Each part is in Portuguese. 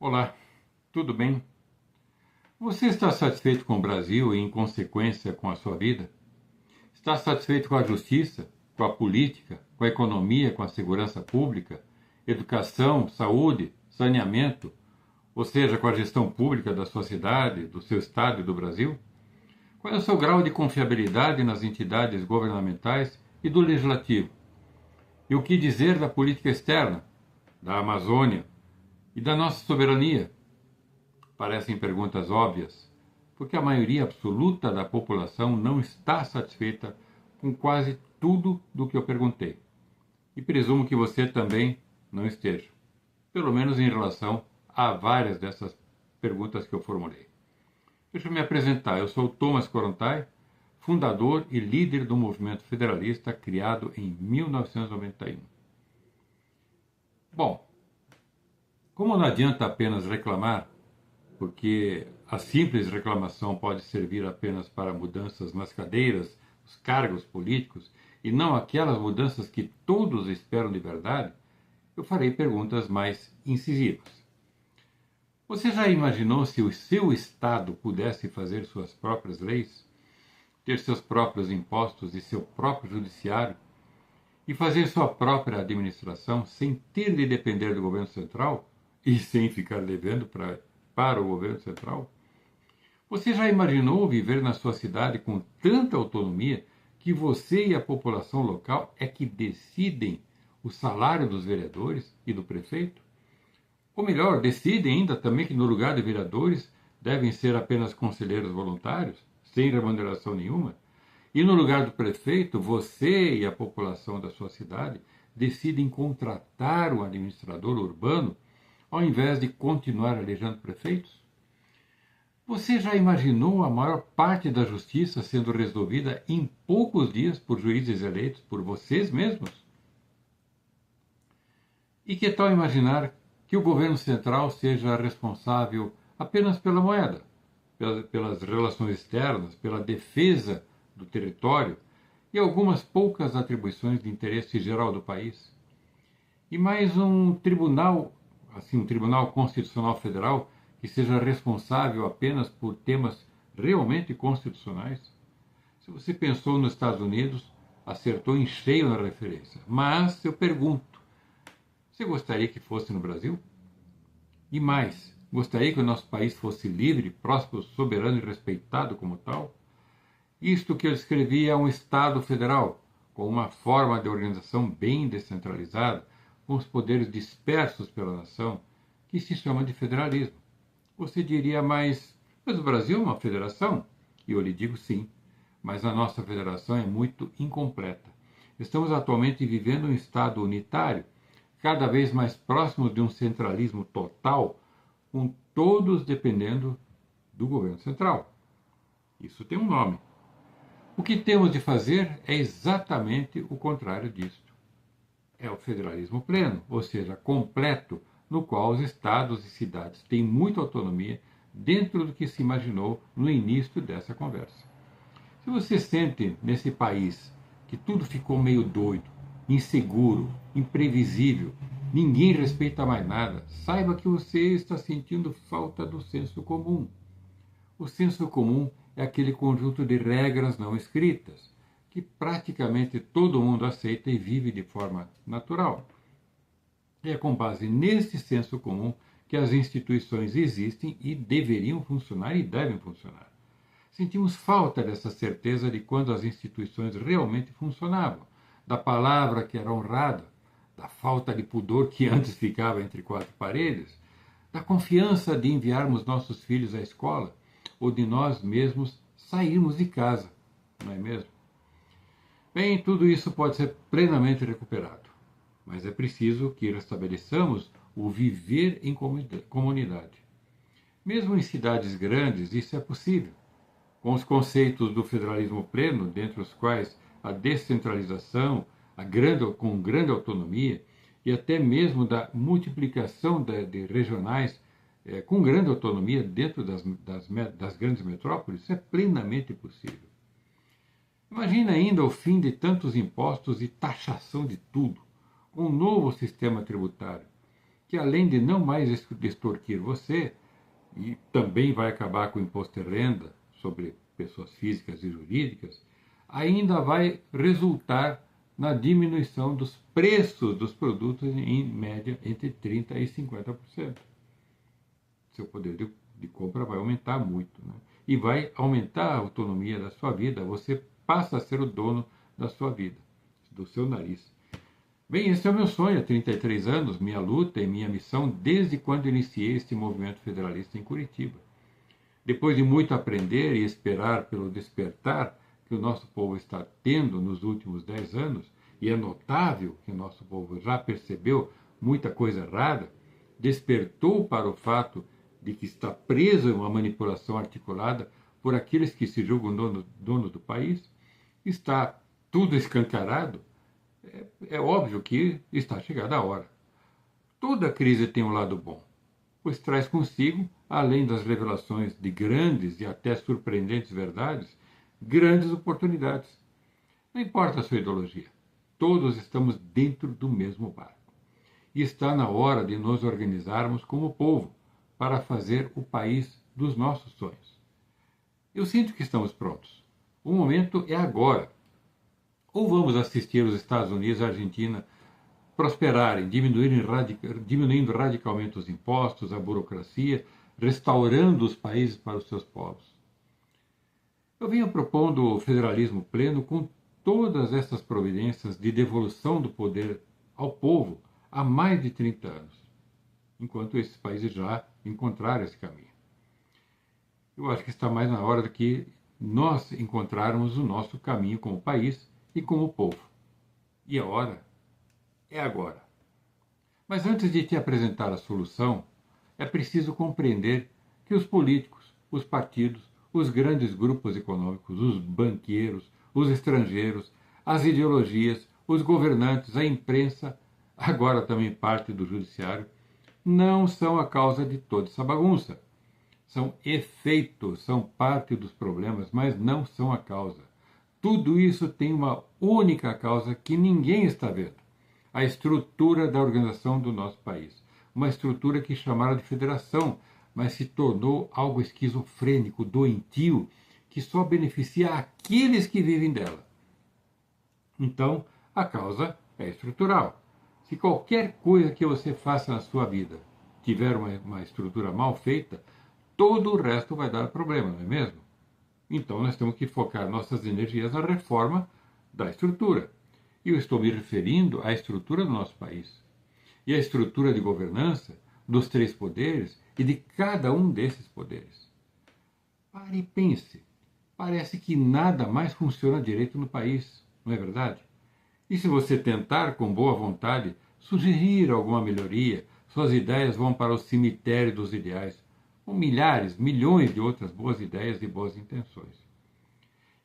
Olá, tudo bem? Você está satisfeito com o Brasil e, em consequência, com a sua vida? Está satisfeito com a justiça, com a política, com a economia, com a segurança pública, educação, saúde, saneamento, ou seja, com a gestão pública da sua cidade, do seu estado e do Brasil? Qual é o seu grau de confiabilidade nas entidades governamentais e do legislativo? E o que dizer da política externa, da Amazônia e da nossa soberania? Parecem perguntas óbvias, porque a maioria absoluta da população não está satisfeita com quase tudo do que eu perguntei. E presumo que você também não esteja, pelo menos em relação a várias dessas perguntas que eu formulei. Deixa eu me apresentar. Eu sou Thomas Korontai, fundador e líder do movimento federalista criado em 1991. Bom, como não adianta apenas reclamar, porque a simples reclamação pode servir apenas para mudanças nas cadeiras, os cargos políticos, e não aquelas mudanças que todos esperam de verdade, eu farei perguntas mais incisivas. Você já imaginou se o seu Estado pudesse fazer suas próprias leis, ter seus próprios impostos e seu próprio judiciário, e fazer sua própria administração sem ter de depender do governo central e sem ficar devendo para o governo central? Você já imaginou viver na sua cidade com tanta autonomia que você e a população local é que decidem o salário dos vereadores e do prefeito? Ou melhor, decidem ainda também que no lugar de vereadores devem ser apenas conselheiros voluntários, sem remuneração nenhuma? E no lugar do prefeito, você e a população da sua cidade decidem contratar um administrador urbano ao invés de continuar elegendo prefeitos? Você já imaginou a maior parte da justiça sendo resolvida em poucos dias por juízes eleitos por vocês mesmos? E que tal imaginar que o governo central seja responsável apenas pela moeda, pelas relações externas, pela defesa do território e algumas poucas atribuições de interesse geral do país? E mais um tribunal, assim, um Tribunal Constitucional Federal que seja responsável apenas por temas realmente constitucionais? Se você pensou nos Estados Unidos, acertou em cheio na referência. Mas eu pergunto, você gostaria que fosse no Brasil? E mais, gostaria que o nosso país fosse livre, próspero, soberano e respeitado como tal? Isto que eu descrevi é um Estado federal, com uma forma de organização bem descentralizada, com os poderes dispersos pela nação, que se chama de federalismo. Você diria, mas o Brasil é uma federação? E eu lhe digo sim, mas a nossa federação é muito incompleta. Estamos atualmente vivendo um Estado unitário, cada vez mais próximo de um centralismo total, com todos dependendo do governo central. Isso tem um nome. O que temos de fazer é exatamente o contrário disto. É o federalismo pleno, ou seja, completo, no qual os estados e cidades têm muita autonomia dentro do que se imaginou no início dessa conversa. Se você sente nesse país que tudo ficou meio doido, inseguro, imprevisível, ninguém respeita mais nada, saiba que você está sentindo falta do senso comum. O senso comum é aquele conjunto de regras não escritas, que praticamente todo mundo aceita e vive de forma natural. É com base nesse senso comum que as instituições existem e deveriam funcionar e devem funcionar. Sentimos falta dessa certeza de quando as instituições realmente funcionavam, da palavra que era honrada, da falta de pudor que antes ficava entre quatro paredes, da confiança de enviarmos nossos filhos à escola ou de nós mesmos sairmos de casa, não é mesmo? Bem, tudo isso pode ser plenamente recuperado, mas é preciso que restabeleçamos o viver em comunidade. Mesmo em cidades grandes, isso é possível, com os conceitos do federalismo pleno, dentre os quais a descentralização, com grande autonomia, e até mesmo da multiplicação de regionais com grande autonomia dentro das grandes metrópoles, isso é plenamente possível. Imagina ainda o fim de tantos impostos e taxação de tudo, com um novo sistema tributário, que além de não mais extorquir você, e também vai acabar com o imposto de renda sobre pessoas físicas e jurídicas, ainda vai resultar na diminuição dos preços dos produtos em média entre 30% e 50%. Seu poder de compra vai aumentar muito, né? E vai aumentar a autonomia da sua vida. Você passa a ser o dono da sua vida, do seu nariz. Bem, esse é o meu sonho há 33 anos, minha luta e minha missão desde quando iniciei este movimento federalista em Curitiba. Depois de muito aprender e esperar pelo despertar que o nosso povo está tendo nos últimos 10 anos, e é notável que o nosso povo já percebeu muita coisa errada, despertou para o fato de que está preso em uma manipulação articulada por aqueles que se julgam donos do país, está tudo escancarado, é óbvio que está chegada a hora. Toda crise tem um lado bom, pois traz consigo, além das revelações de grandes e até surpreendentes verdades, grandes oportunidades. Não importa a sua ideologia, todos estamos dentro do mesmo barco. E está na hora de nos organizarmos como povo para fazer o país dos nossos sonhos. Eu sinto que estamos prontos. O momento é agora. Ou vamos assistir os Estados Unidos e a Argentina prosperarem, diminuindo radicalmente os impostos, a burocracia, restaurando os países para os seus povos. Eu venho propondo o federalismo pleno com todas essas providências de devolução do poder ao povo há mais de 30 anos, enquanto esses países já encontraram esse caminho. Eu acho que está mais na hora de que nós encontrarmos o nosso caminho como país e como povo. E a hora é agora. Mas antes de te apresentar a solução, é preciso compreender que os políticos, os partidos, os grandes grupos econômicos, os banqueiros, os estrangeiros, as ideologias, os governantes, a imprensa, agora também parte do judiciário, não são a causa de toda essa bagunça. São efeitos, são parte dos problemas, mas não são a causa. Tudo isso tem uma única causa que ninguém está vendo: a estrutura da organização do nosso país. Uma estrutura que chamaram de federação, mas se tornou algo esquizofrênico, doentio, que só beneficia aqueles que vivem dela. Então, a causa é estrutural. Se qualquer coisa que você faça na sua vida tiver uma estrutura mal feita, todo o resto vai dar problema, não é mesmo? Então, nós temos que focar nossas energias na reforma da estrutura. E eu estou me referindo à estrutura do nosso país. E à estrutura de governança dos 3 poderes e de cada um desses poderes. Pare e pense. Parece que nada mais funciona direito no país, não é verdade? E se você tentar, com boa vontade, sugerir alguma melhoria, suas ideias vão para o cemitério dos ideais, com milhares, milhões de outras boas ideias e boas intenções.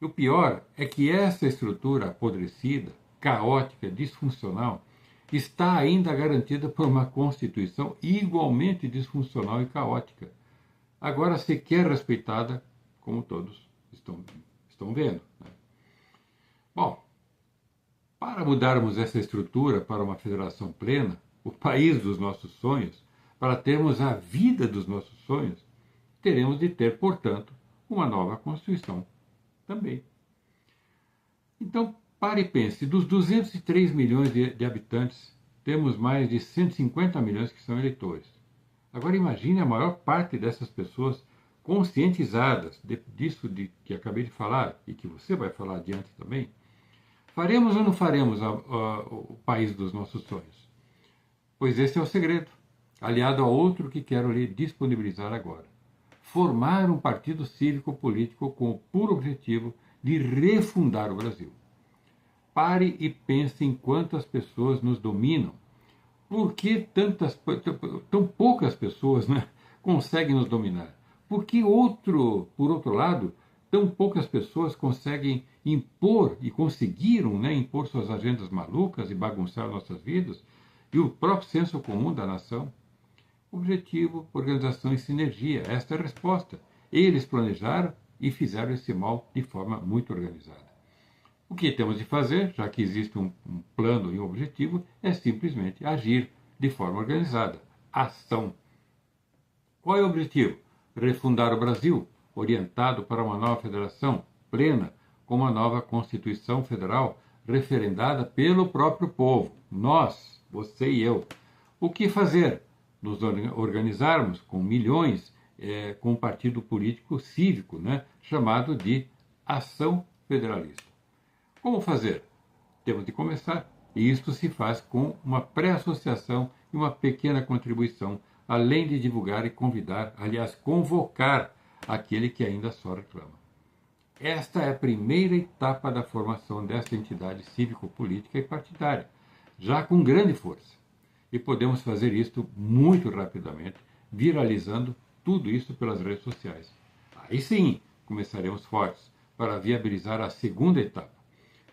E o pior é que essa estrutura apodrecida, caótica, disfuncional, está ainda garantida por uma Constituição igualmente disfuncional e caótica, agora sequer respeitada, como todos estão vendo, né? Bom, para mudarmos essa estrutura para uma federação plena, o país dos nossos sonhos, para termos a vida dos nossos sonhos, teremos de ter, portanto, uma nova Constituição também. Então, pare e pense, dos 203 milhões de habitantes, temos mais de 150 milhões que são eleitores. Agora imagine a maior parte dessas pessoas conscientizadas disso que acabei de falar e que você vai falar adiante também. Faremos ou não faremos o país dos nossos sonhos? Pois esse é o segredo, aliado a outro que quero lhe disponibilizar agora. Formar um partido cívico-político com o puro objetivo de refundar o Brasil. Pare e pense em quantas pessoas nos dominam. Por que tão poucas pessoas, né, conseguem nos dominar? Por que, por outro lado, tão poucas pessoas conseguem impor e conseguiram, né, impor suas agendas malucas e bagunçar nossas vidas e o próprio senso comum da nação? Objetivo, organização e sinergia. Esta é a resposta. Eles planejaram e fizeram esse mal de forma muito organizada. O que temos de fazer, já que existe um plano e um objetivo, é simplesmente agir de forma organizada. ação. Qual é o objetivo? Refundar o Brasil, orientado para uma nova federação plena, com uma nova Constituição Federal referendada pelo próprio povo, nós, você e eu. O que fazer? Nos organizarmos com milhões, com um partido político cívico, né, chamado de Ação Federalista. Como fazer? Temos de começar. E isto se faz com uma pré-associação e uma pequena contribuição, além de divulgar e convidar, aliás, convocar aquele que ainda só reclama. Esta é a primeira etapa da formação dessa entidade cívico-política e partidária, já com grande força. E podemos fazer isto muito rapidamente, viralizando tudo isso pelas redes sociais. Aí sim, começaremos fortes para viabilizar a segunda etapa: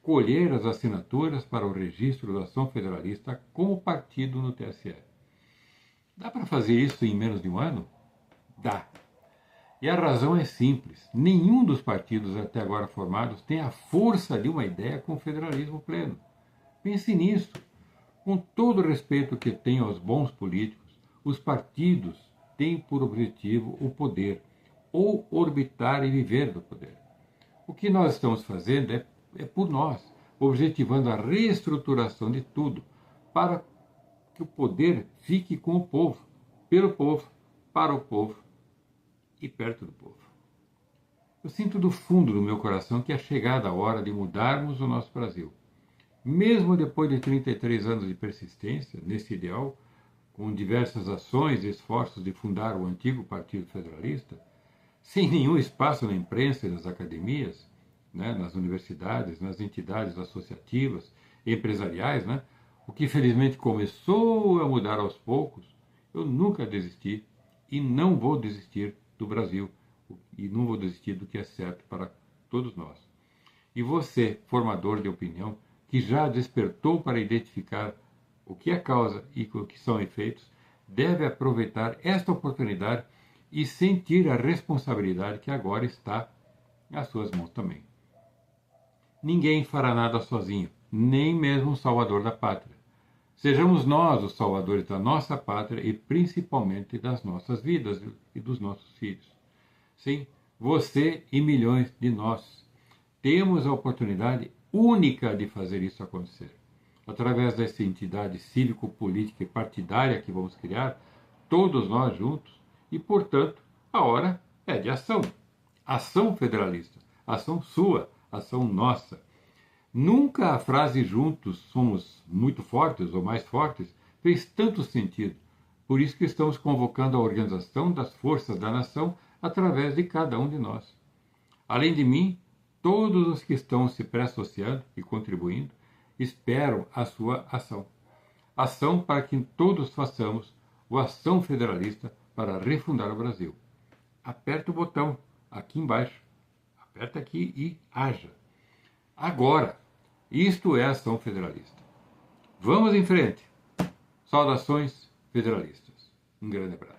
colher as assinaturas para o registro da Ação Federalista como partido no TSE. Dá para fazer isso em menos de um ano? Dá. E a razão é simples. Nenhum dos partidos até agora formados tem a força de uma ideia com federalismo pleno. Pense nisso. Com todo o respeito que tenho aos bons políticos, os partidos têm por objetivo o poder, ou orbitar e viver do poder. O que nós estamos fazendo é por nós, objetivando a reestruturação de tudo, para que o poder fique com o povo, pelo povo, para o povo e perto do povo. Eu sinto do fundo do meu coração que é chegada a hora de mudarmos o nosso Brasil. Mesmo depois de 33 anos de persistência nesse ideal, com diversas ações e esforços de fundar o antigo Partido Federalista, sem nenhum espaço na imprensa e nas academias, né, nas universidades, nas entidades associativas e empresariais, né, o que felizmente começou a mudar aos poucos, eu nunca desisti e não vou desistir do Brasil e não vou desistir do que é certo para todos nós. E você, formador de opinião, que já despertou para identificar o que é causa e o que são efeitos, deve aproveitar esta oportunidade e sentir a responsabilidade que agora está nas suas mãos também. Ninguém fará nada sozinho, nem mesmo o salvador da pátria. Sejamos nós os salvadores da nossa pátria e principalmente das nossas vidas e dos nossos filhos. Sim, você e milhões de nós temos a oportunidade única de fazer isso acontecer. Através dessa entidade cívico-política e partidária que vamos criar, todos nós juntos, e, portanto, a hora é de ação. Ação federalista, ação sua, ação nossa. Nunca a frase juntos somos muito fortes ou mais fortes fez tanto sentido. Por isso que estamos convocando a organização das forças da nação através de cada um de nós. Além de mim, todos os que estão se pré-associando e contribuindo esperam a sua ação. Ação para que todos façamos o Ação Federalista para refundar o Brasil. Aperta o botão aqui embaixo. Aperta aqui e haja. Agora, isto é Ação Federalista. Vamos em frente. Saudações federalistas. Um grande abraço.